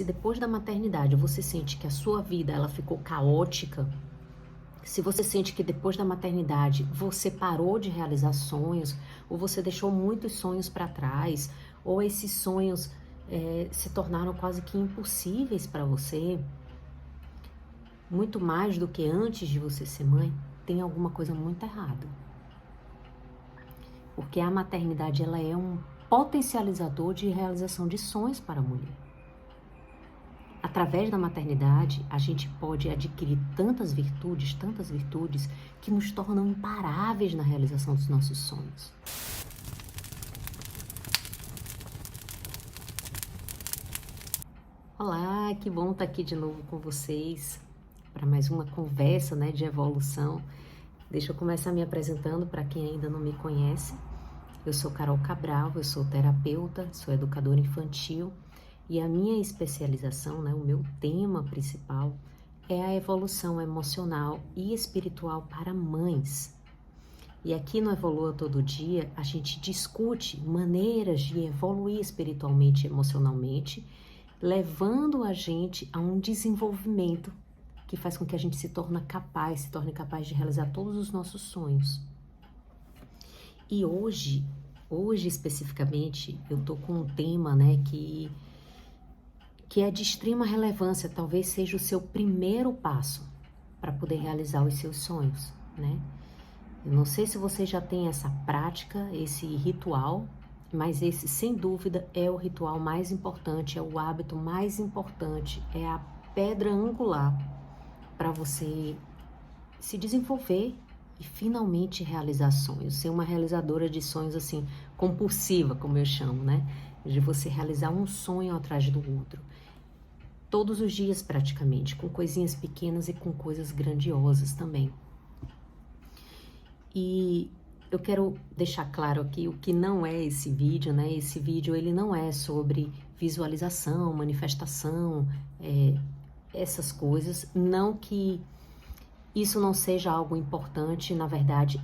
se depois da maternidade você sente que a sua vida ela ficou caótica, se você sente que depois da maternidade você parou de realizar sonhos, ou você deixou muitos sonhos para trás, ou esses sonhos se tornaram quase que impossíveis para você, muito mais do que antes de você ser mãe, tem alguma coisa muito errada. Porque a maternidade ela é um potencializador de realização de sonhos para a mulher. Através da maternidade, a gente pode adquirir tantas virtudes, que nos tornam imparáveis na realização dos nossos sonhos. Olá, que bom estar aqui de novo com vocês para mais uma conversa, de evolução. Deixa eu começar me apresentando para quem ainda não me conhece. Eu sou Carol Cabral, eu sou terapeuta, sou educadora infantil e a minha especialização, o meu tema principal é a evolução emocional e espiritual para mães. E aqui no Evolua Todo Dia, a gente discute maneiras de evoluir espiritualmente e emocionalmente, levando a gente a um desenvolvimento que faz com que a gente se torne capaz de realizar todos os nossos sonhos. E hoje especificamente, eu tô com um tema, que é de extrema relevância, talvez seja o seu primeiro passo para poder realizar os seus sonhos, Eu não sei se você já tem essa prática, esse ritual, mas esse, sem dúvida, é o ritual mais importante, é o hábito mais importante, é a pedra angular para você se desenvolver e finalmente realizar sonhos, ser uma realizadora de sonhos assim, compulsiva, como eu chamo, de você realizar um sonho atrás do outro, todos os dias praticamente, com coisinhas pequenas e com coisas grandiosas também. E eu quero deixar claro aqui o que não é esse vídeo, Esse vídeo, ele não é sobre visualização, manifestação, essas coisas, não que isso não seja algo importante, na verdade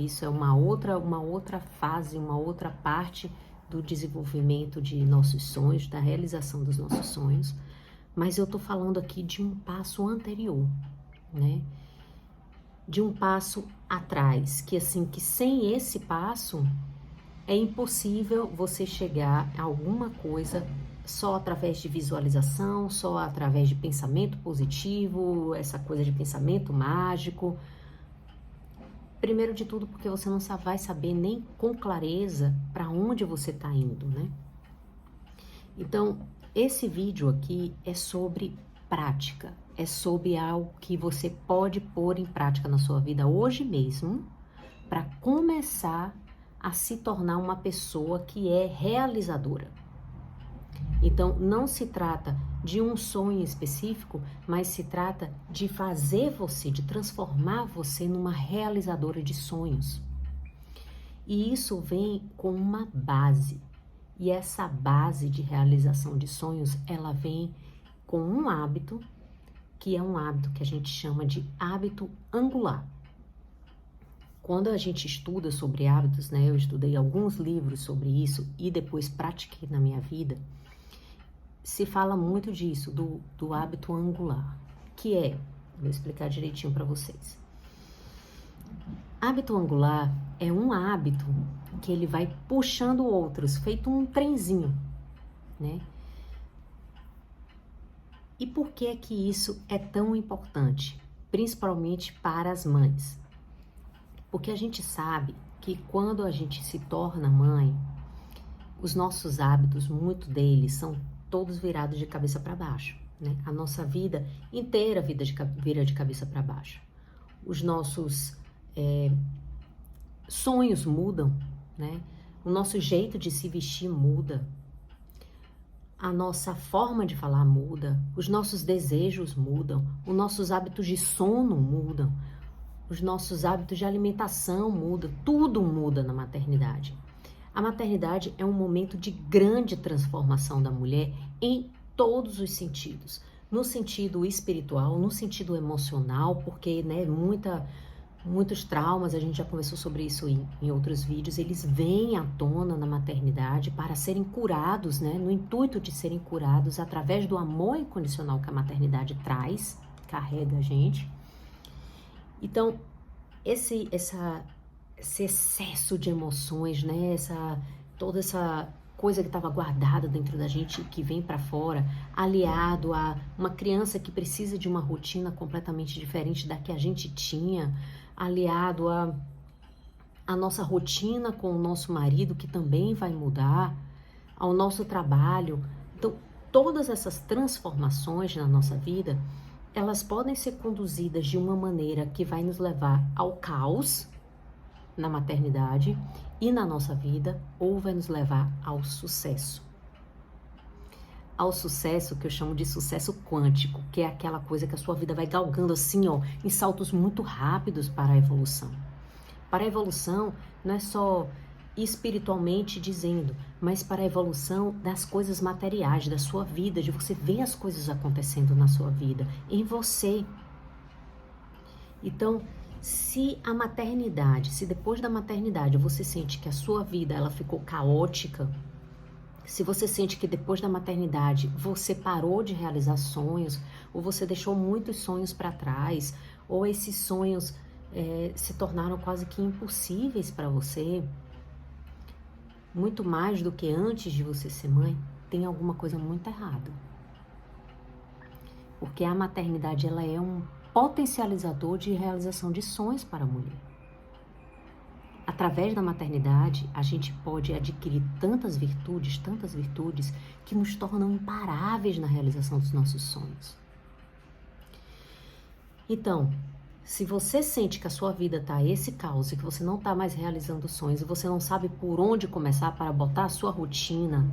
Isso é uma outra fase, uma outra parte do desenvolvimento de nossos sonhos, da realização dos nossos sonhos, mas eu tô falando aqui de um passo anterior, De um passo atrás, que sem esse passo é impossível você chegar a alguma coisa só através de visualização, só através de pensamento positivo, essa coisa de pensamento mágico. Primeiro de tudo, porque você não vai saber nem com clareza para onde você está indo, Então, esse vídeo aqui é sobre prática, é sobre algo que você pode pôr em prática na sua vida hoje mesmo, para começar a se tornar uma pessoa que é realizadora. Então, não se trata de um sonho específico, mas se trata de fazer você, de transformar você numa realizadora de sonhos. E isso vem com uma base. E essa base de realização de sonhos, ela vem com um hábito, que é um hábito que a gente chama de hábito angular. Quando a gente estuda sobre hábitos, eu estudei alguns livros sobre isso e depois pratiquei na minha vida, se fala muito disso, do hábito angular, que é, vou explicar direitinho para vocês. Hábito angular é um hábito que ele vai puxando outros, feito um trenzinho, E por que que isso é tão importante, principalmente para as mães? Porque a gente sabe que quando a gente se torna mãe, os nossos hábitos, muito deles, são todos virados de cabeça para baixo, A nossa vida inteira vira de cabeça para baixo. Os nossos sonhos mudam, O nosso jeito de se vestir muda. A nossa forma de falar muda. Os nossos desejos mudam. Os nossos hábitos de sono mudam. Os nossos hábitos de alimentação mudam. Tudo muda na maternidade. A maternidade é um momento de grande transformação da mulher em todos os sentidos. No sentido espiritual, no sentido emocional, porque Muitos traumas, a gente já conversou sobre isso em outros vídeos, eles vêm à tona na maternidade para serem curados, né? No intuito de serem curados através do amor incondicional que a maternidade traz, carrega a gente. Então, esse excesso de emoções, né? Toda essa coisa que estava guardada dentro da gente e que vem para fora, aliado a uma criança que precisa de uma rotina completamente diferente da que a gente tinha, aliado a nossa rotina com o nosso marido, que também vai mudar, ao nosso trabalho. Então, todas essas transformações na nossa vida, elas podem ser conduzidas de uma maneira que vai nos levar ao caos na maternidade e na nossa vida, ou vai nos levar ao sucesso. Ao sucesso que eu chamo de sucesso quântico, que é aquela coisa que a sua vida vai galgando assim, ó, em saltos muito rápidos para a evolução. Para a evolução, não é só espiritualmente dizendo, mas para a evolução das coisas materiais, da sua vida, de você ver as coisas acontecendo na sua vida, em você. Então, se a maternidade, se depois da maternidade você sente que a sua vida ela ficou caótica, se você sente que depois da maternidade você parou de realizar sonhos, ou você deixou muitos sonhos para trás, ou esses sonhos se tornaram quase que impossíveis para você, muito mais do que antes de você ser mãe, tem alguma coisa muito errada. Porque a maternidade ela é um potencializador de realização de sonhos para a mulher. Através da maternidade, a gente pode adquirir tantas virtudes, que nos tornam imparáveis na realização dos nossos sonhos. Então, se você sente que a sua vida está esse caos e que você não está mais realizando sonhos e você não sabe por onde começar para botar a sua rotina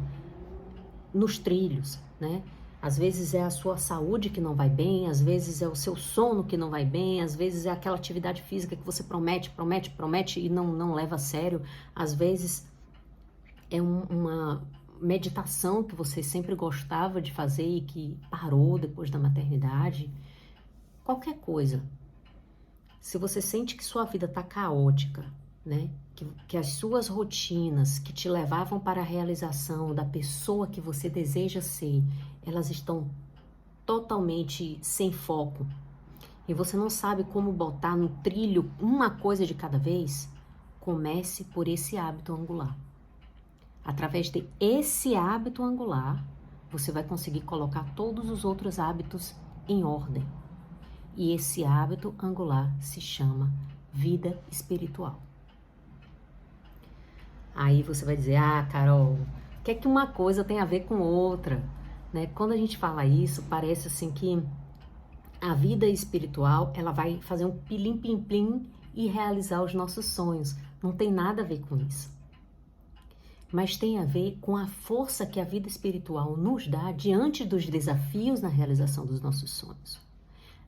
nos trilhos, né? Às vezes é a sua saúde que não vai bem, às vezes é o seu sono que não vai bem, às vezes é aquela atividade física que você promete e não leva a sério, às vezes é uma meditação que você sempre gostava de fazer e que parou depois da maternidade. Qualquer coisa. Se você sente que sua vida está caótica, né? Que as suas rotinas que te levavam para a realização da pessoa que você deseja ser, elas estão totalmente sem foco e você não sabe como botar no trilho uma coisa de cada vez, comece por esse hábito angular. Através desse hábito angular, você vai conseguir colocar todos os outros hábitos em ordem. E esse hábito angular se chama vida espiritual. Aí você vai dizer, Carol, o que é que uma coisa tem a ver com outra? Né? Quando a gente fala isso, parece assim que a vida espiritual, ela vai fazer um pilim-pim-plim e realizar os nossos sonhos. Não tem nada a ver com isso. Mas tem a ver com a força que a vida espiritual nos dá diante dos desafios na realização dos nossos sonhos.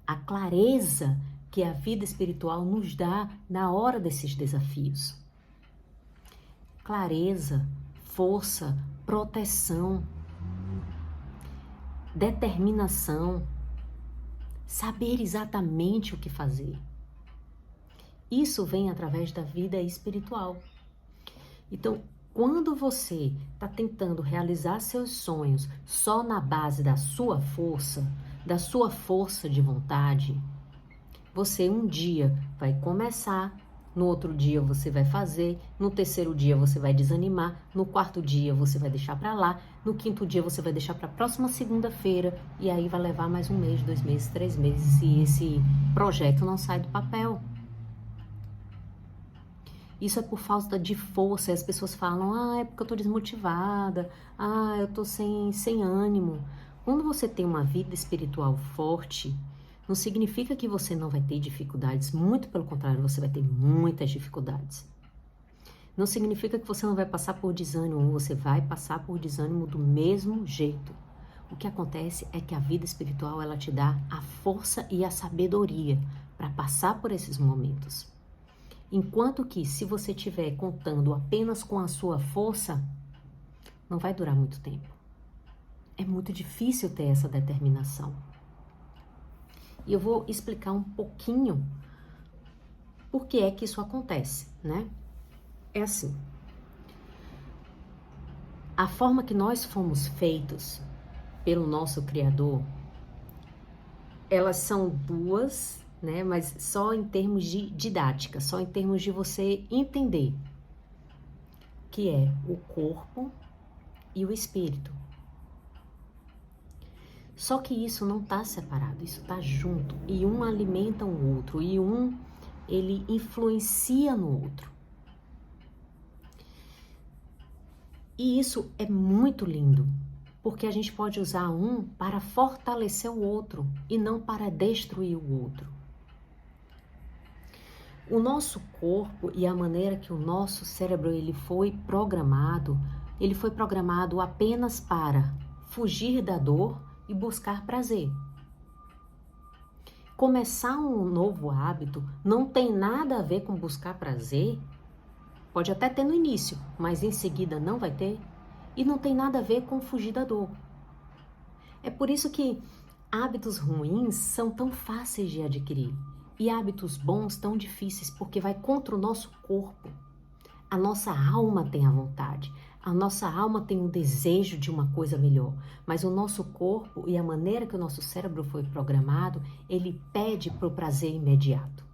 A clareza que a vida espiritual nos dá na hora desses desafios. Clareza, força, proteção, determinação, saber exatamente o que fazer. Isso vem através da vida espiritual. Então, quando você está tentando realizar seus sonhos só na base da sua força de vontade, você um dia vai começar, no outro dia você vai fazer, no terceiro dia você vai desanimar, no quarto dia você vai deixar para lá, no quinto dia você vai deixar para a próxima segunda-feira e aí vai levar mais 1 mês, 2 meses, 3 meses se esse projeto não sai do papel. Isso é por falta de força, e as pessoas falam, é porque eu tô desmotivada, eu tô sem ânimo. Quando você tem uma vida espiritual forte, não significa que você não vai ter dificuldades, muito pelo contrário, você vai ter muitas dificuldades. Não significa que você não vai passar por desânimo, você vai passar por desânimo do mesmo jeito. O que acontece é que a vida espiritual, ela te dá a força e a sabedoria para passar por esses momentos. Enquanto que, se você estiver contando apenas com a sua força, não vai durar muito tempo. É muito difícil ter essa determinação. E eu vou explicar um pouquinho Por que é que isso acontece, né? É assim, a forma que nós fomos feitos pelo nosso Criador, elas são duas, né? Mas só em termos de didática, só em termos de você entender, que é o corpo e o espírito. Só que isso não está separado, isso está junto, e um alimenta o outro, e ele influencia no outro. E isso é muito lindo, porque a gente pode usar um para fortalecer o outro e não para destruir o outro. O nosso corpo e a maneira que o nosso cérebro ele foi programado apenas para fugir da dor e buscar prazer. Começar um novo hábito não tem nada a ver com buscar prazer. Pode até ter no início, mas em seguida não vai ter. E não tem nada a ver com fugir da dor. É por isso que hábitos ruins são tão fáceis de adquirir. E hábitos bons tão difíceis, porque vai contra o nosso corpo. A nossa alma tem a vontade. A nossa alma tem um desejo de uma coisa melhor. Mas o nosso corpo e a maneira que o nosso cérebro foi programado, ele pede para o prazer imediato.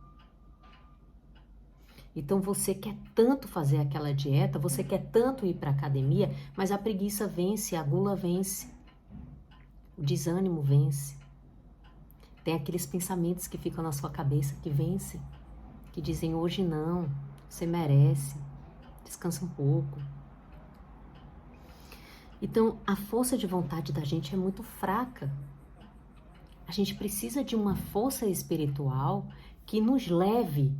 Então você quer tanto fazer aquela dieta, você quer tanto ir para a academia, mas a preguiça vence, a gula vence, o desânimo vence. Tem aqueles pensamentos que ficam na sua cabeça que vencem, que dizem hoje não, você merece, descansa um pouco. Então a força de vontade da gente é muito fraca. A gente precisa de uma força espiritual que nos leve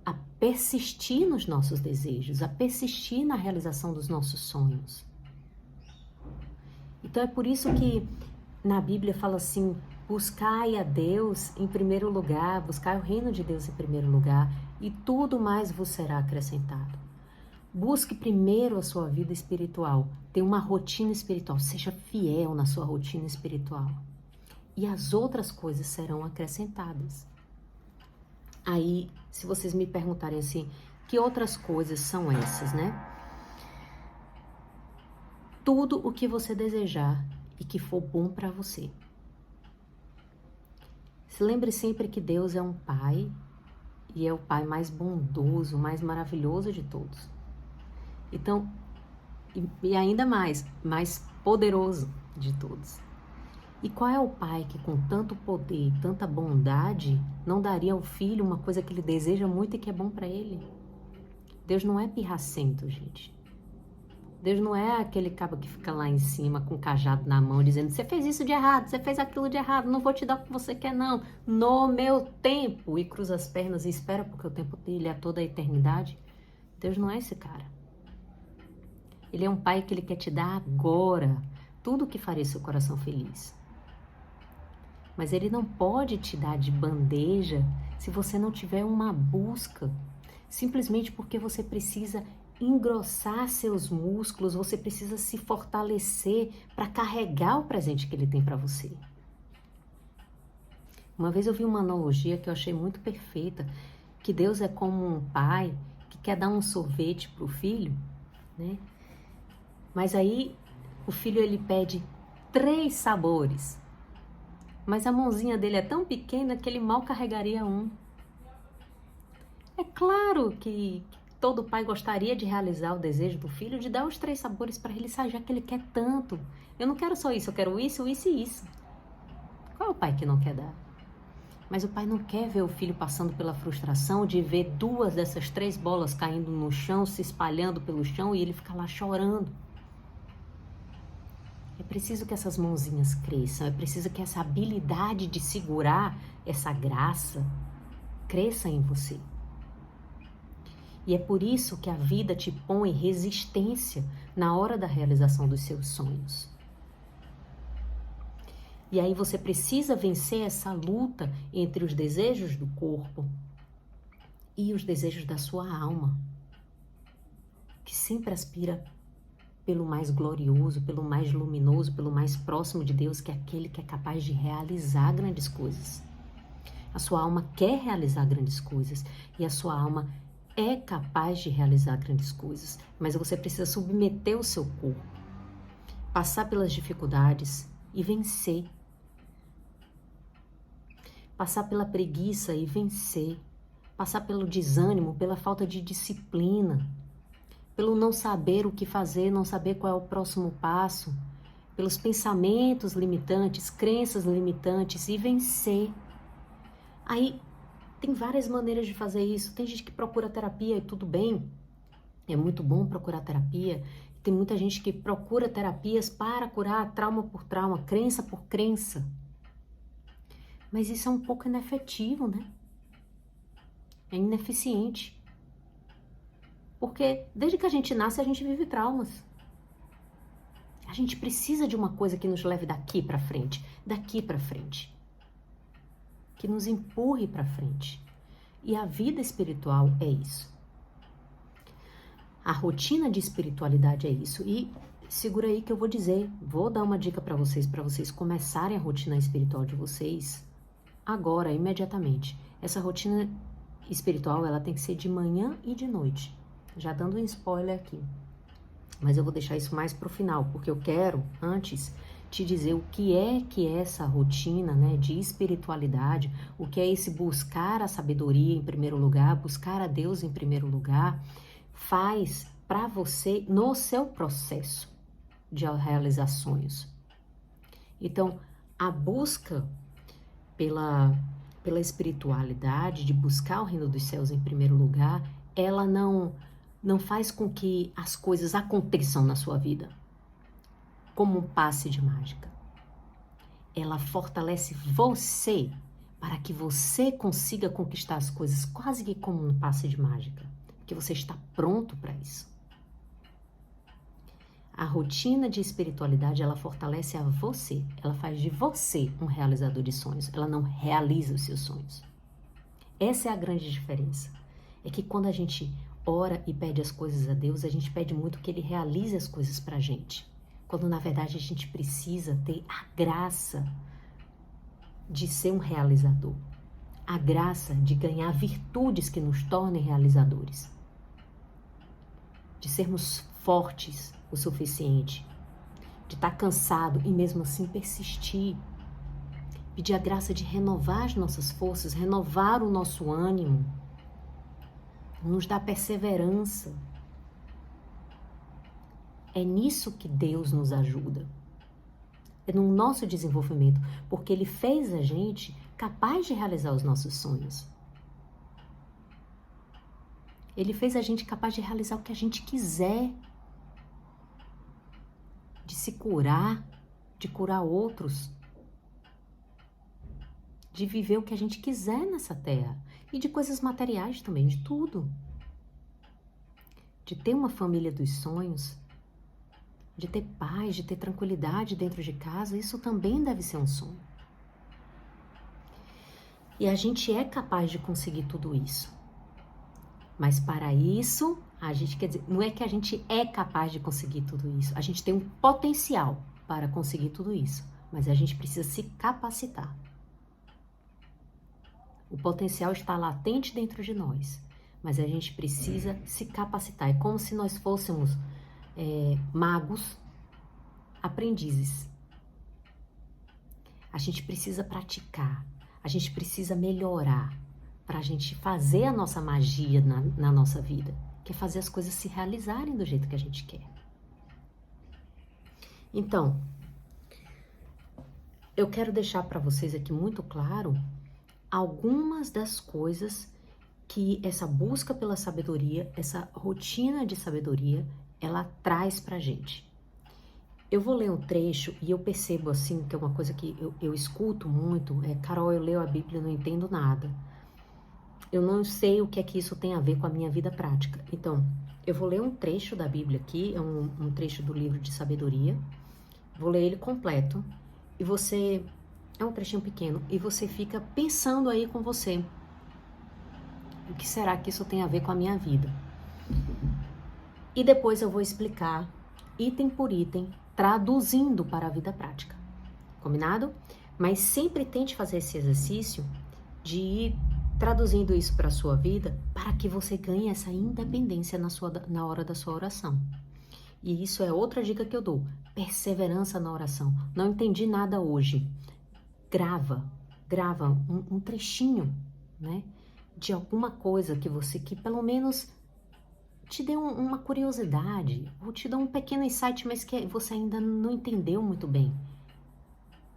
a persistir nos nossos desejos, a persistir na realização dos nossos sonhos. Então é por isso que na Bíblia fala assim, buscai a Deus em primeiro lugar, buscai o reino de Deus em primeiro lugar e tudo mais vos será acrescentado. Busque primeiro a sua vida espiritual, tenha uma rotina espiritual, seja fiel na sua rotina espiritual e as outras coisas serão acrescentadas. Aí, se vocês me perguntarem assim, que outras coisas são essas, né? Tudo o que você desejar e que for bom para você. Se lembre sempre que Deus é um Pai e é o Pai mais bondoso, mais maravilhoso de todos. Então, e ainda mais poderoso de todos. E qual é o pai que com tanto poder e tanta bondade não daria ao filho uma coisa que ele deseja muito e que é bom para ele? Deus não é pirracento, gente. Deus não é aquele cabo que fica lá em cima com o cajado na mão dizendo você fez isso de errado, você fez aquilo de errado, não vou te dar o que você quer não, no meu tempo, e cruza as pernas e espera porque o tempo dele é toda a eternidade. Deus não é esse cara. Ele é um pai que ele quer te dar agora tudo o que faria seu coração feliz. Mas ele não pode te dar de bandeja se você não tiver uma busca. Simplesmente porque você precisa engrossar seus músculos, você precisa se fortalecer para carregar o presente que ele tem para você. Uma vez eu vi uma analogia que eu achei muito perfeita, que Deus é como um pai que quer dar um sorvete para o filho, né? Mas aí o filho ele pede 3 sabores. Mas a mãozinha dele é tão pequena que ele mal carregaria um. É claro que todo pai gostaria de realizar o desejo do filho de dar os 3 sabores para ele, sabe, já que ele quer tanto. Eu não quero só isso, eu quero isso, isso e isso. Qual é o pai que não quer dar? Mas o pai não quer ver o filho passando pela frustração de ver 2 dessas 3 bolas caindo no chão, se espalhando pelo chão e ele ficar lá chorando. É preciso que essas mãozinhas cresçam, é preciso que essa habilidade de segurar essa graça cresça em você. E é por isso que a vida te põe resistência na hora da realização dos seus sonhos. E aí você precisa vencer essa luta entre os desejos do corpo e os desejos da sua alma, que sempre aspira pelo mais glorioso, pelo mais luminoso, pelo mais próximo de Deus, que é aquele que é capaz de realizar grandes coisas. A sua alma quer realizar grandes coisas e a sua alma é capaz de realizar grandes coisas, mas você precisa submeter o seu corpo, passar pelas dificuldades e vencer. Passar pela preguiça e vencer. Passar pelo desânimo, pela falta de disciplina, pelo não saber o que fazer, não saber qual é o próximo passo, pelos pensamentos limitantes, crenças limitantes e vencer. Aí tem várias maneiras de fazer isso. Tem gente que procura terapia e tudo bem. É muito bom procurar terapia. Tem muita gente que procura terapias para curar trauma por trauma, crença por crença. Mas isso é um pouco inefetivo, né? É ineficiente. Porque desde que a gente nasce, a gente vive traumas. A gente precisa de uma coisa que nos leve daqui para frente, que nos empurre para frente. E a vida espiritual é isso. A rotina de espiritualidade é isso. E segura aí que eu vou dar uma dica para vocês começarem a rotina espiritual de vocês agora, imediatamente. Essa rotina espiritual, ela tem que ser de manhã e de noite. Já dando um spoiler aqui. Mas eu vou deixar isso mais pro final, porque eu quero, antes, te dizer o que é essa rotina, né, de espiritualidade, o que é esse buscar a sabedoria em primeiro lugar, buscar a Deus em primeiro lugar, faz para você no seu processo de realizar sonhos. Então, a busca pela espiritualidade, de buscar o reino dos céus em primeiro lugar, ela não faz com que as coisas aconteçam na sua vida como um passe de mágica. Ela fortalece você para que você consiga conquistar as coisas quase que como um passe de mágica, porque você está pronto para isso. A rotina de espiritualidade, ela fortalece a você, ela faz de você um realizador de sonhos, ela não realiza os seus sonhos. Essa é a grande diferença. É que quando a gente ora e pede as coisas a Deus, a gente pede muito que Ele realize as coisas pra gente. Quando na verdade a gente precisa ter a graça de ser um realizador. A graça de ganhar virtudes que nos tornem realizadores. De sermos fortes o suficiente. De estar cansado e mesmo assim persistir. Pedir a graça de renovar as nossas forças, renovar o nosso ânimo. Nos dá perseverança. É nisso que Deus nos ajuda. É no nosso desenvolvimento, porque Ele fez a gente capaz de realizar os nossos sonhos. Ele fez a gente capaz de realizar o que a gente quiser. De se curar, de curar outros. De viver o que a gente quiser nessa terra. E de coisas materiais também, de tudo. De ter uma família dos sonhos, de ter paz, de ter tranquilidade dentro de casa, isso também deve ser um sonho. E a gente é capaz de conseguir tudo isso. Mas para isso, a gente quer dizer, não é que a gente é capaz de conseguir tudo isso. A gente tem um potencial para conseguir tudo isso, mas a gente precisa se capacitar. O potencial está latente dentro de nós, mas a gente precisa se capacitar. É como se nós fôssemos magos, aprendizes. A gente precisa praticar, a gente precisa melhorar para a gente fazer a nossa magia na nossa vida, que é fazer as coisas se realizarem do jeito que a gente quer. Então, eu quero deixar para vocês aqui muito claro algumas das coisas que essa busca pela sabedoria, essa rotina de sabedoria, ela traz pra gente. Eu vou ler um trecho e eu percebo assim, que é uma coisa que eu escuto muito, Carol, eu leio a Bíblia e não entendo nada. Eu não sei o que é que isso tem a ver com a minha vida prática. Então, eu vou ler um trecho da Bíblia aqui, é um trecho do livro de sabedoria, vou ler ele completo, e você, é um trechinho pequeno, e você fica pensando aí com você, o que será que isso tem a ver com a minha vida? E depois eu vou explicar, item por item, traduzindo para a vida prática. Combinado? Mas sempre tente fazer esse exercício de ir traduzindo isso para a sua vida, para que você ganhe essa independência na hora da sua oração. E isso é outra dica que eu dou: perseverança na oração. Não entendi nada hoje. Grava um trechinho, né, de alguma coisa que pelo menos te dê uma curiosidade, ou te dê um pequeno insight, mas que você ainda não entendeu muito bem.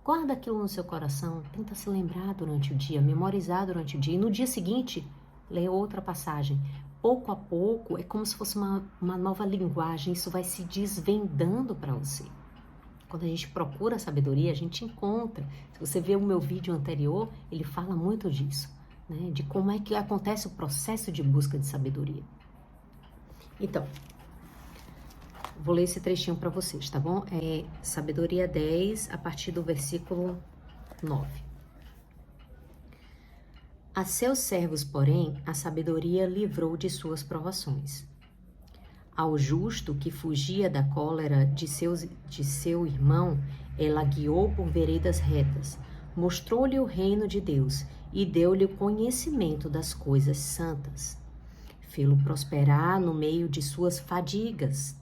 Guarda aquilo no seu coração, tenta se lembrar durante o dia, memorizar durante o dia, e no dia seguinte, lê outra passagem. Pouco a pouco, é como se fosse uma nova linguagem, isso vai se desvendando para você. Quando a gente procura sabedoria, a gente encontra. Se você ver o meu vídeo anterior, ele fala muito disso, né? De como é que acontece o processo de busca de sabedoria. Então, vou ler esse trechinho para vocês, tá bom? É Sabedoria 10, a partir do versículo 9. A seus servos, porém, a sabedoria livrou de suas provações. Ao justo que fugia da cólera de seu irmão, ela guiou por veredas retas, mostrou-lhe o reino de Deus e deu-lhe o conhecimento das coisas santas. Fê-lo prosperar no meio de suas fadigas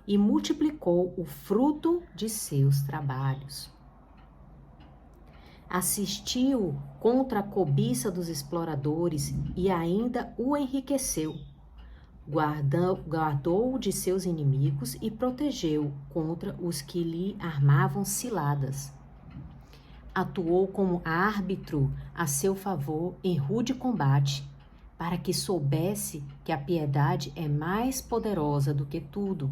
e multiplicou o fruto de seus trabalhos. Assistiu contra a cobiça dos exploradores e ainda o enriqueceu. Guardou de seus inimigos e protegeu contra os que lhe armavam ciladas. Atuou como árbitro a seu favor em rude combate, para que soubesse que a piedade é mais poderosa do que tudo.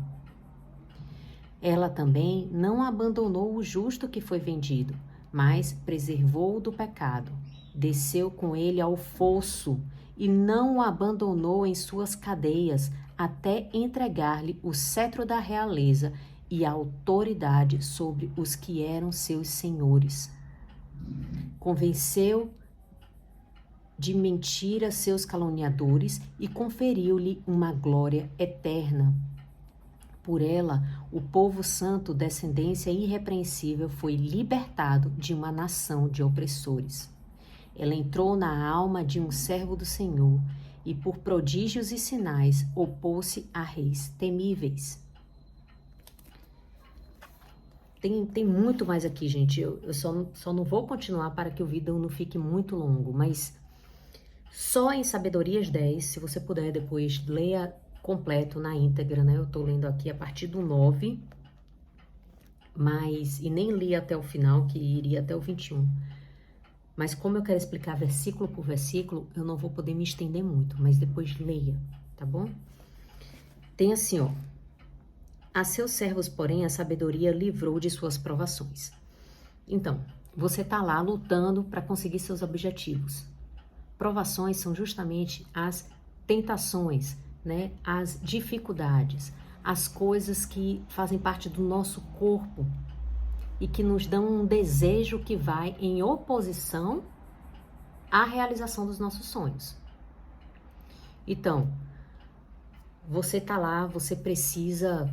Ela também não abandonou o justo que foi vendido, mas preservou-o do pecado. Desceu com ele ao fosso e não o abandonou em suas cadeias, até entregar-lhe o cetro da realeza e a autoridade sobre os que eram seus senhores. Convenceu de mentira seus caluniadores e conferiu-lhe uma glória eterna. Por ela, o povo santo, descendência irrepreensível, foi libertado de uma nação de opressores. Ela entrou na alma de um servo do Senhor e, por prodígios e sinais, opôs-se a reis temíveis. Tem muito mais aqui, gente. Eu só não vou continuar para que o vídeo não fique muito longo, mas só em Sabedorias 10, se você puder depois, leia completo na íntegra, né? Eu tô lendo aqui a partir do 9, e nem li até o final, que iria até o 21. Mas como eu quero explicar versículo por versículo, eu não vou poder me estender muito, mas depois leia, tá bom? Tem assim, ó: a seus servos, porém, a sabedoria livrou de suas provações. Então, você tá lá lutando para conseguir seus objetivos. Provações são justamente as tentações, né? As dificuldades, as coisas que fazem parte do nosso corpo e que nos dão um desejo que vai em oposição à realização dos nossos sonhos. Então, você tá lá, você precisa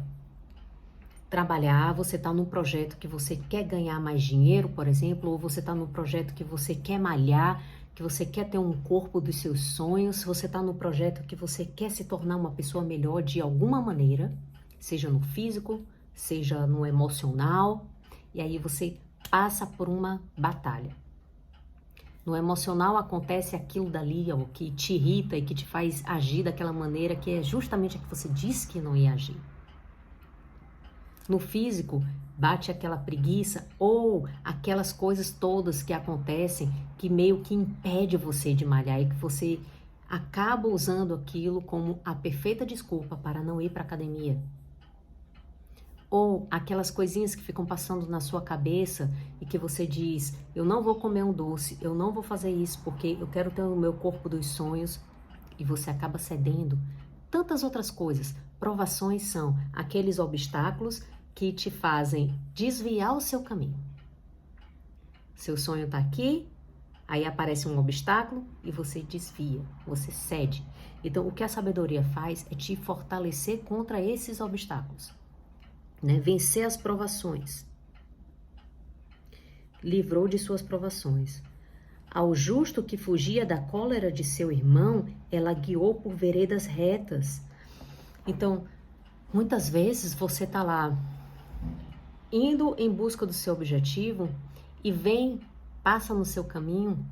trabalhar, você tá num projeto que você quer ganhar mais dinheiro, por exemplo, ou você tá num projeto que você quer malhar, que você quer ter um corpo dos seus sonhos, você está no projeto que você quer se tornar uma pessoa melhor de alguma maneira, seja no físico, seja no emocional, e aí você passa por uma batalha. No emocional acontece aquilo dali, ó, que te irrita e que te faz agir daquela maneira que é justamente a que você disse que não ia agir. No físico, bate aquela preguiça ou aquelas coisas todas que acontecem que meio que impede você de malhar e que você acaba usando aquilo como a perfeita desculpa para não ir para a academia. Ou aquelas coisinhas que ficam passando na sua cabeça e que você diz: eu não vou comer um doce, eu não vou fazer isso porque eu quero ter o meu corpo dos sonhos, e você acaba cedendo. Tantas outras coisas. Provações são aqueles obstáculos que te fazem desviar o seu caminho. Seu sonho está aqui, aí aparece um obstáculo e você desvia, você cede. Então, o que a sabedoria faz é te fortalecer contra esses obstáculos, né? Vencer as provações. Livrou de suas provações. Ao justo que fugia da cólera de seu irmão, ela guiou por veredas retas. Então, muitas vezes você está lá indo em busca do seu objetivo e passa no seu caminho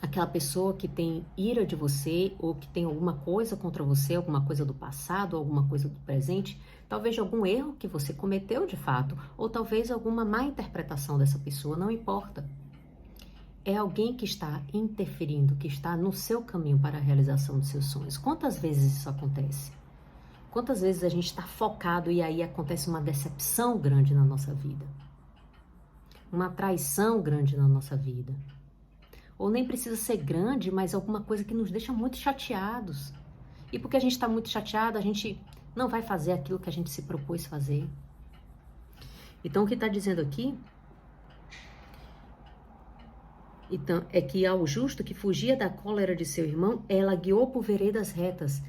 aquela pessoa que tem ira de você ou que tem alguma coisa contra você, alguma coisa do passado, alguma coisa do presente, talvez algum erro que você cometeu de fato, ou talvez alguma má interpretação dessa pessoa, não importa. É alguém que está interferindo, que está no seu caminho para a realização dos seus sonhos. Quantas vezes isso acontece? Quantas vezes a gente está focado e aí acontece uma decepção grande na nossa vida? Uma traição grande na nossa vida? Ou nem precisa ser grande, mas alguma coisa que nos deixa muito chateados. E porque a gente está muito chateado, a gente não vai fazer aquilo que a gente se propôs fazer. Então, o que está dizendo aqui então, é que ao justo que fugia da cólera de seu irmão, ela guiou por veredas retas.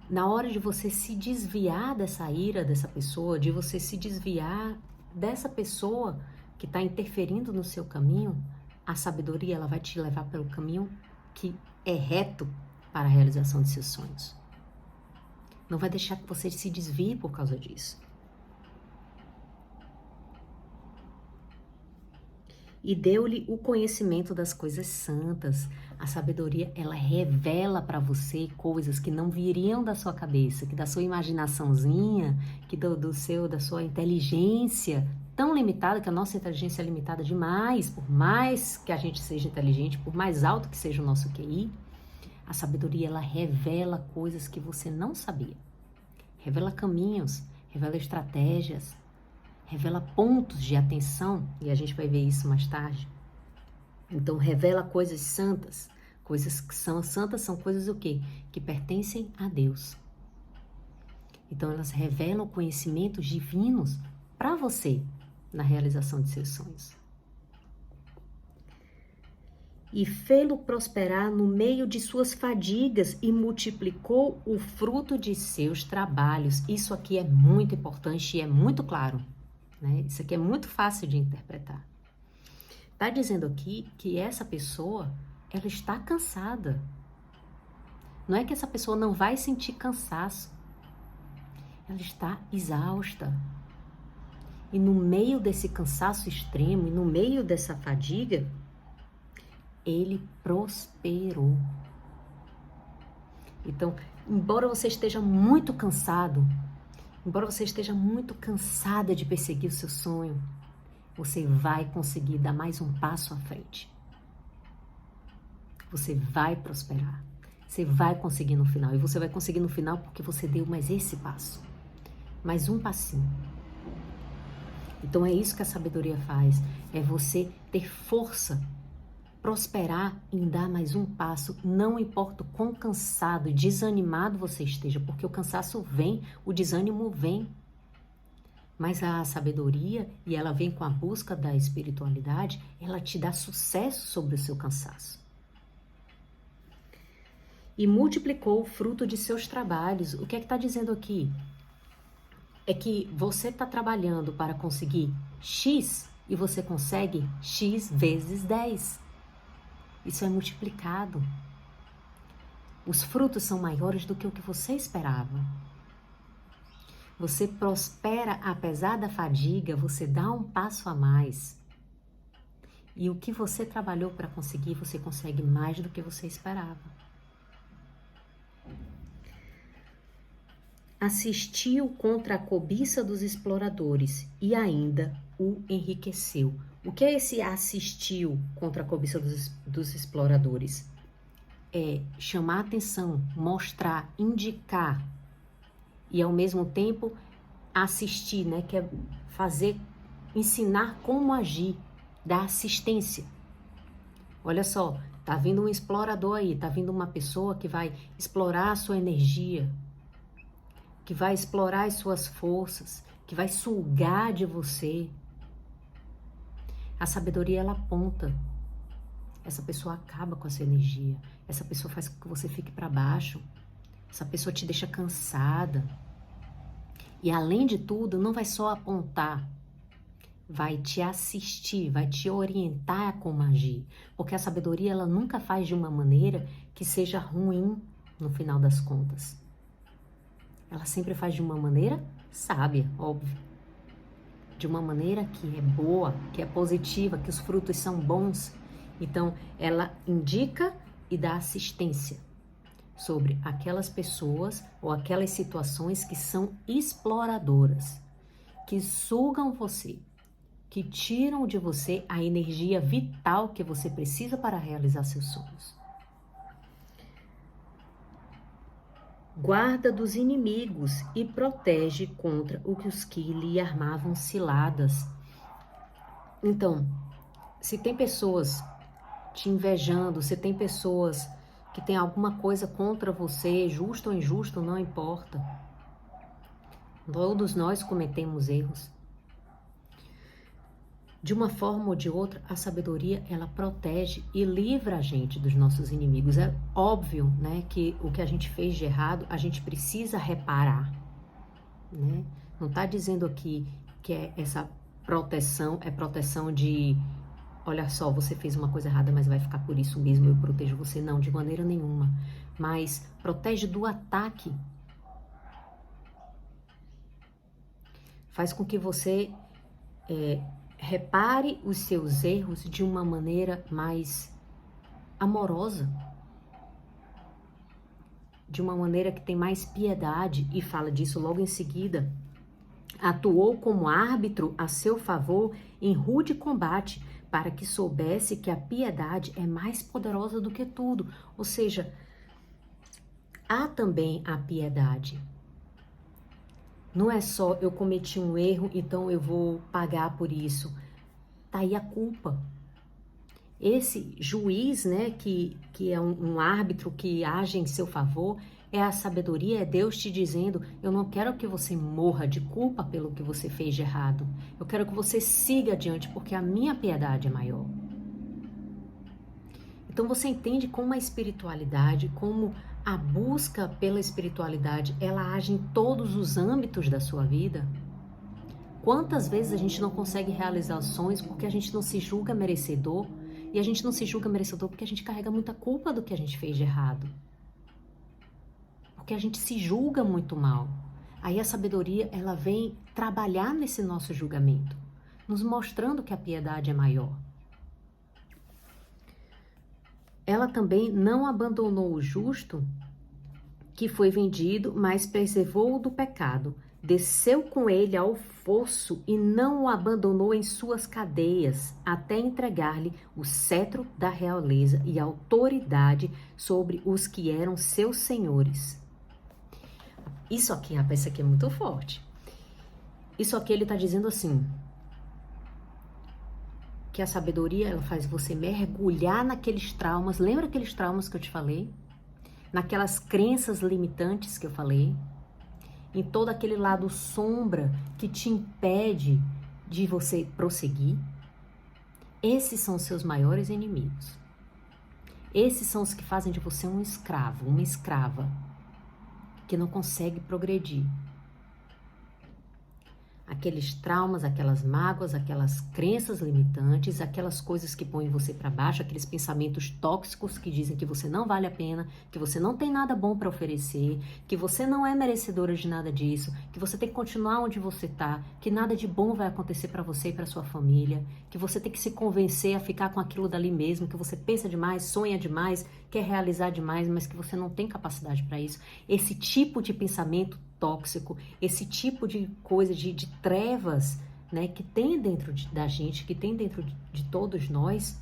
Na hora de você se desviar dessa ira dessa pessoa, de você se desviar dessa pessoa que está interferindo no seu caminho, a sabedoria ela vai te levar pelo caminho que é reto para a realização de seus sonhos. Não vai deixar que você se desvie por causa disso. E deu-lhe o conhecimento das coisas santas. A sabedoria, ela revela para você coisas que não viriam da sua cabeça, que da sua imaginaçãozinha, que da sua inteligência tão limitada, que a nossa inteligência é limitada demais, por mais que a gente seja inteligente, por mais alto que seja o nosso QI, a sabedoria, ela revela coisas que você não sabia. Revela caminhos, revela estratégias, revela pontos de atenção, e a gente vai ver isso mais tarde. Então, revela coisas santas. Coisas que são santas são coisas o quê? Que pertencem a Deus. Então, elas revelam conhecimentos divinos para você na realização de seus sonhos. E fê-lo prosperar no meio de suas fadigas e multiplicou o fruto de seus trabalhos. Isso aqui é muito importante e é muito claro. Né? Isso aqui é muito fácil de interpretar. Está dizendo aqui que essa pessoa, ela está cansada. Não é que essa pessoa não vai sentir cansaço. Ela está exausta. E no meio desse cansaço extremo, e no meio dessa fadiga, ele prosperou. Então, embora você esteja muito cansado, embora você esteja muito cansada de perseguir o seu sonho, você vai conseguir dar mais um passo à frente. Você vai prosperar. Você vai conseguir no final. E você vai conseguir no final porque você deu mais esse passo. Mais um passinho. Então é isso que a sabedoria faz. É você ter força, prosperar em dar mais um passo. Não importa o quão cansado e desanimado você esteja, porque o cansaço vem, o desânimo vem. Mas a sabedoria, e ela vem com a busca da espiritualidade, ela te dá sucesso sobre o seu cansaço. E multiplicou o fruto de seus trabalhos. O que é que está dizendo aqui? É que você está trabalhando para conseguir X e você consegue X vezes 10. Isso é multiplicado. Os frutos são maiores do que o que você esperava. Você prospera apesar da fadiga, você dá um passo a mais. E o que você trabalhou para conseguir, você consegue mais do que você esperava. Assistiu contra a cobiça dos exploradores e ainda o enriqueceu. O que é esse assistiu contra a cobiça dos exploradores? É chamar atenção, mostrar, indicar e ao mesmo tempo assistir, né? Que é fazer, ensinar como agir, dar assistência. Olha só, tá vindo um explorador aí, tá vindo uma pessoa que vai explorar a sua energia, que vai explorar as suas forças, que vai sugar de você. A sabedoria, ela aponta. Essa pessoa acaba com a sua energia. Essa pessoa faz com que você fique para baixo. Essa pessoa te deixa cansada. E além de tudo, não vai só apontar. vai te assistir, vai te orientar a como agir. Porque a sabedoria, ela nunca faz de uma maneira que seja ruim no final das contas. Ela sempre faz de uma maneira sábia, óbvio. De uma maneira que é boa, que é positiva, que os frutos são bons. Então, ela indica e dá assistência sobre aquelas pessoas ou aquelas situações que são exploradoras, que sugam você, que tiram de você a energia vital que você precisa para realizar seus sonhos. Guarda dos inimigos e protege contra os que lhe armavam ciladas. Então, se tem pessoas te invejando, se tem pessoas que têm alguma coisa contra você, justo ou injusto, não importa. Todos nós cometemos erros. De uma forma ou de outra, a sabedoria, ela protege e livra a gente dos nossos inimigos. É óbvio, né, que o que a gente fez de errado, a gente precisa reparar, né? Não está dizendo aqui que essa proteção é proteção de, olha só, você fez uma coisa errada, mas vai ficar por isso mesmo, eu protejo você. Não, de maneira nenhuma. Mas protege do ataque. Faz com que você repare os seus erros de uma maneira mais amorosa, de uma maneira que tem mais piedade, e fala disso logo em seguida. Atuou como árbitro a seu favor em rude combate, para que soubesse que a piedade é mais poderosa do que tudo. Ou seja, há também a piedade. Não é só eu cometi um erro, então eu vou pagar por isso. Tá aí a culpa. Esse juiz, né, que é um árbitro que age em seu favor, é a sabedoria, é Deus te dizendo, eu não quero que você morra de culpa pelo que você fez de errado. Eu quero que você siga adiante, porque a minha piedade é maior. Então você entende como a espiritualidade, como a busca pela espiritualidade, ela age em todos os âmbitos da sua vida? Quantas vezes a gente não consegue realizar os sonhos porque a gente não se julga merecedor? E a gente não se julga merecedor porque a gente carrega muita culpa do que a gente fez de errado. Porque a gente se julga muito mal. Aí a sabedoria, ela vem trabalhar nesse nosso julgamento, nos mostrando que a piedade é maior. Ela também não abandonou o justo que foi vendido, mas preservou-o do pecado. Desceu com ele ao fosso e não o abandonou em suas cadeias, até entregar-lhe o cetro da realeza e a autoridade sobre os que eram seus senhores. Isso aqui, rapaz, isso aqui é muito forte. Isso aqui ele está dizendo assim, que a sabedoria, ela faz você mergulhar naqueles traumas. Lembra aqueles traumas que eu te falei? Naquelas crenças limitantes que eu falei? Em todo aquele lado sombra que te impede de você prosseguir? Esses são os seus maiores inimigos. Esses são os que fazem de você um escravo, uma escrava, que não consegue progredir. Aqueles traumas, aquelas mágoas, aquelas crenças limitantes, aquelas coisas que põem você para baixo, aqueles pensamentos tóxicos que dizem que você não vale a pena, que você não tem nada bom para oferecer, que você não é merecedora de nada disso, que você tem que continuar onde você está, que nada de bom vai acontecer para você e para sua família, que você tem que se convencer a ficar com aquilo dali mesmo, que você pensa demais, sonha demais, quer realizar demais, mas que você não tem capacidade para isso. Esse tipo de pensamento tóxico, esse tipo de coisa de trevas, né, que tem dentro da gente, que tem dentro de todos nós,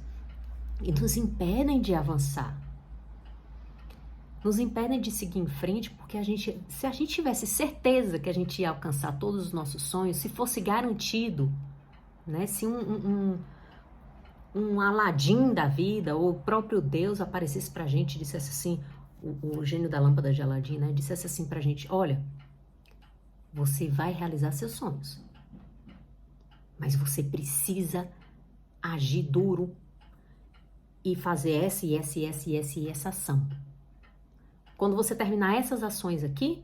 e nos impedem de avançar. Nos impedem de seguir em frente, porque se a gente tivesse certeza que a gente ia alcançar todos os nossos sonhos, se fosse garantido, né, se um Aladim da vida, ou o próprio Deus aparecesse pra gente e dissesse assim, o gênio da lâmpada de Aladim, né, dissesse assim pra gente, olha, você vai realizar seus sonhos, mas você precisa agir duro e fazer essa ação. Quando você terminar essas ações aqui,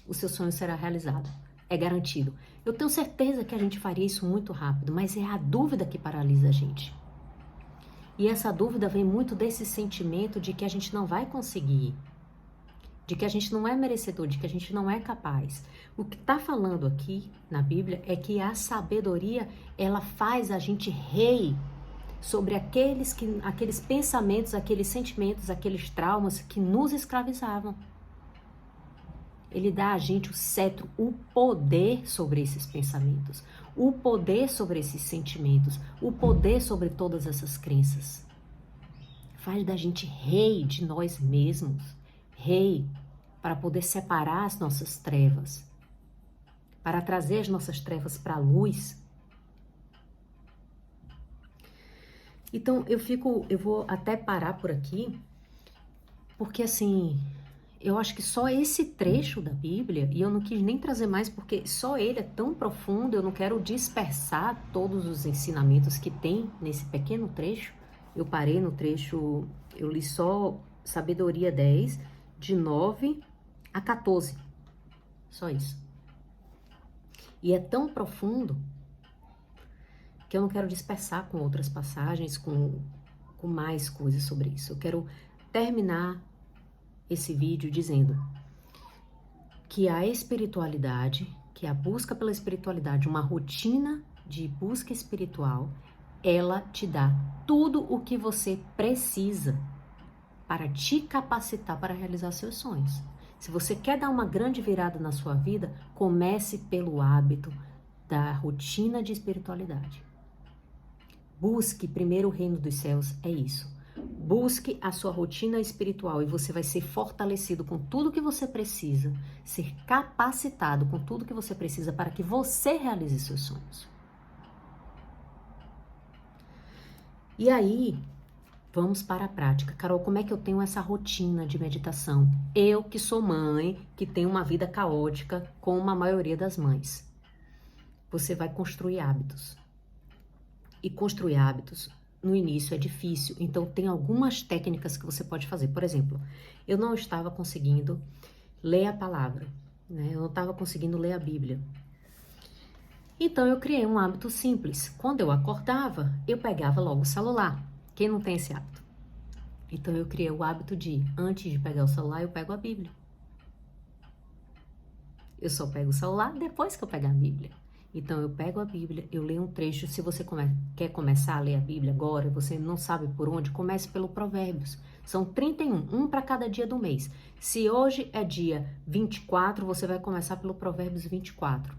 o seu sonho será realizado. é garantido. Eu tenho certeza que a gente faria isso muito rápido, mas é a dúvida que paralisa a gente. E essa dúvida vem muito desse sentimento de que a gente não vai conseguir, de que a gente não é merecedor, de que a gente não é capaz. O que está falando aqui na Bíblia é que a sabedoria, ela faz a gente rei sobre aqueles pensamentos, aqueles sentimentos, aqueles traumas que nos escravizavam. Ele dá a gente o cetro, o poder sobre esses pensamentos, o poder sobre esses sentimentos, o poder sobre todas essas crenças. Faz da gente rei de nós mesmos, rei para poder separar as nossas trevas, para trazer as nossas trevas para a luz. Então eu vou até parar por aqui, porque assim, eu acho que só esse trecho da Bíblia, e eu não quis nem trazer mais porque só ele é tão profundo, eu não quero dispersar todos os ensinamentos que tem nesse pequeno trecho. Eu parei no trecho, eu li só Sabedoria 10, de 9 a 14, só isso. E é tão profundo que eu não quero dispersar com outras passagens, com mais coisas sobre isso. Eu quero terminar esse vídeo dizendo que a espiritualidade, que a busca pela espiritualidade, uma rotina de busca espiritual, ela te dá tudo o que você precisa para te capacitar para realizar seus sonhos. Se você quer dar uma grande virada na sua vida, comece pelo hábito da rotina de espiritualidade. Busque primeiro o reino dos céus, é isso. Busque a sua rotina espiritual e você vai ser fortalecido com tudo que você precisa, ser capacitado com tudo que você precisa para que você realize seus sonhos. E aí, vamos para a prática. Carol, como é que eu tenho essa rotina de meditação? Eu que sou mãe, que tenho uma vida caótica, como a maioria das mães. Você vai construir hábitos. E construir hábitos no início é difícil, então tem algumas técnicas que você pode fazer. Por exemplo, eu não estava conseguindo ler a palavra, né? Eu não estava conseguindo ler a Bíblia. Então eu criei um hábito simples. Quando eu acordava, eu pegava logo o celular. Quem não tem esse hábito? Então eu criei o hábito de, antes de pegar o celular, eu pego a Bíblia. Eu só pego o celular depois que eu pegar a Bíblia. Então eu pego a Bíblia, eu leio um trecho. Se você quer começar a ler a Bíblia agora, você não sabe por onde, comece pelo Provérbios. São 31, um para cada dia do mês. Se hoje é dia 24, você vai começar pelo Provérbios 24.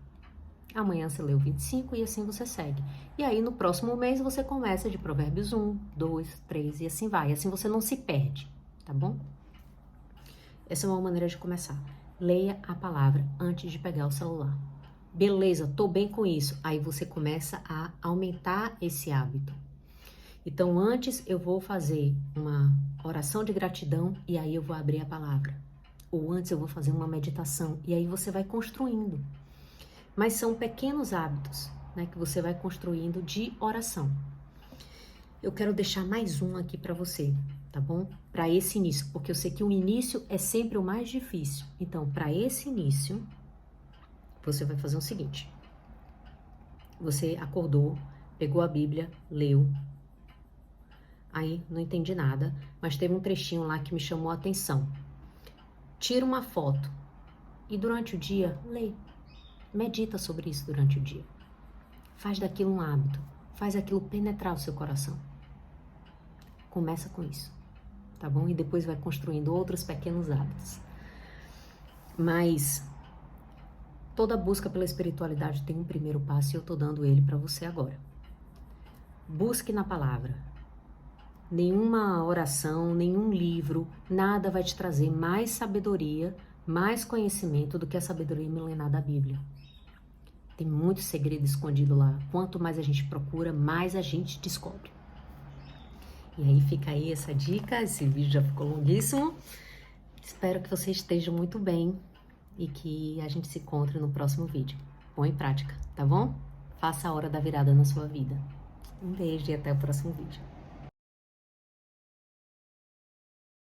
Amanhã você lê o 25 e assim você segue. E aí no próximo mês você começa de Provérbios 1, 2, 3 e assim vai. Assim você não se perde, tá bom? Essa é uma maneira de começar. Leia a palavra antes de pegar o celular. Beleza, tô bem com isso. Aí você começa a aumentar esse hábito. Então antes eu vou fazer uma oração de gratidão e aí eu vou abrir a palavra. Ou antes eu vou fazer uma meditação e aí você vai construindo. Mas são pequenos hábitos, né, que você vai construindo de oração. Eu quero deixar mais um aqui para você, tá bom? Para esse início, porque eu sei que o início é sempre o mais difícil. Então, para esse início, você vai fazer o seguinte. Você acordou, pegou a Bíblia, leu. Aí, não entendi nada, mas teve um trechinho lá que me chamou a atenção. Tira uma foto e durante o dia, lê. Medita sobre isso durante o dia. Faz daquilo um hábito. Faz aquilo penetrar o seu coração. Começa com isso, tá bom? E depois vai construindo outros pequenos hábitos. Mas toda busca pela espiritualidade tem um primeiro passo e eu tô dando ele para você agora. Busque na palavra. Nenhuma oração, nenhum livro, nada vai te trazer mais sabedoria, mais conhecimento do que a sabedoria milenar da Bíblia. Tem muito segredo escondido lá. Quanto mais a gente procura, mais a gente descobre. E aí fica aí essa dica. Esse vídeo já ficou longuíssimo. Espero que você esteja muito bem e que a gente se encontre no próximo vídeo. Põe em prática, tá bom? Faça a hora da virada na sua vida. Um beijo e até o próximo vídeo.